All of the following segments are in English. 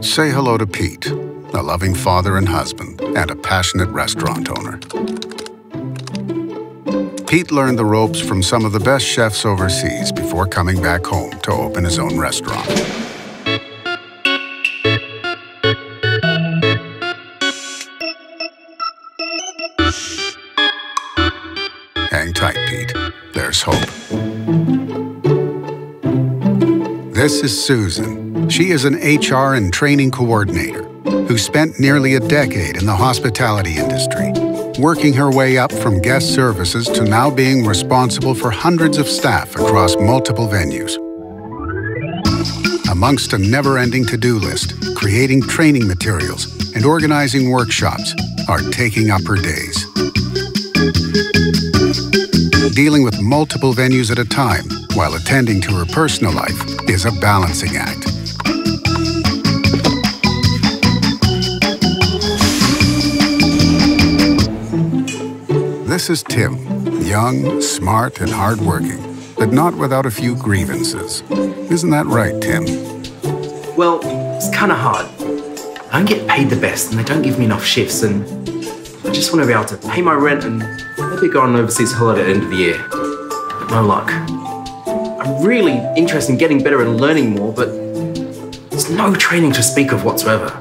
Say hello to Pete, a loving father and husband, and a passionate restaurant owner. Pete learned the ropes from some of the best chefs overseas before coming back home to open his own restaurant. Hang tight, Pete. There's hope. This is Susan. She is an HR and training coordinator who spent nearly a decade in the hospitality industry, working her way up from guest services to now being responsible for hundreds of staff across multiple venues. Amongst a never-ending to-do list, creating training materials and organizing workshops are taking up her days. Dealing with multiple venues at a time while attending to her personal life is a balancing act. This is Tim, young, smart, and hardworking, but not without a few grievances. Isn't that right, Tim? Well, it's kind of hard. I don't get paid the best, and they don't give me enough shifts, and I just want to be able to pay my rent and maybe go on an overseas holiday at the end of the year. But no luck. I'm really interested in getting better and learning more, but there's no training to speak of whatsoever.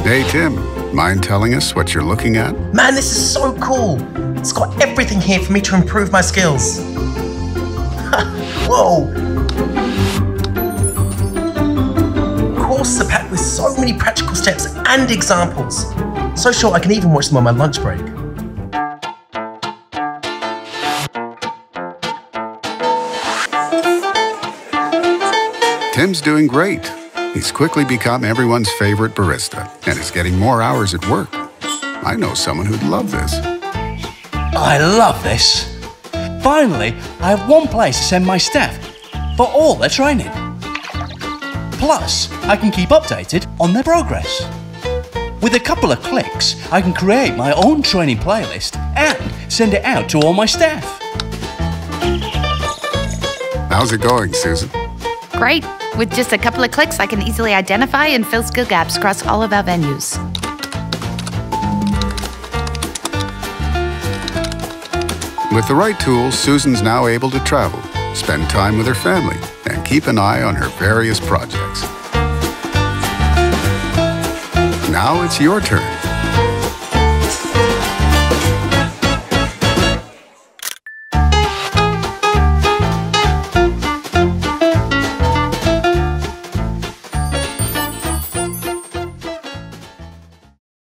Hey, Tim, mind telling us what you're looking at? Man, this is so cool. It's got everything here for me to improve my skills. Whoa. Courses are packed with so many practical steps and examples. So short I can even watch them on my lunch break. Tim's doing great. He's quickly become everyone's favorite barista and is getting more hours at work. I know someone who'd love this. I love this. Finally, I have one place to send my staff for all their training. Plus, I can keep updated on their progress. With a couple of clicks, I can create my own training playlist and send it out to all my staff. How's it going, Susan? Great. With just a couple of clicks, I can easily identify and fill skill gaps across all of our venues. With the right tools, Susan's now able to travel, spend time with her family, and keep an eye on her various projects. Now it's your turn.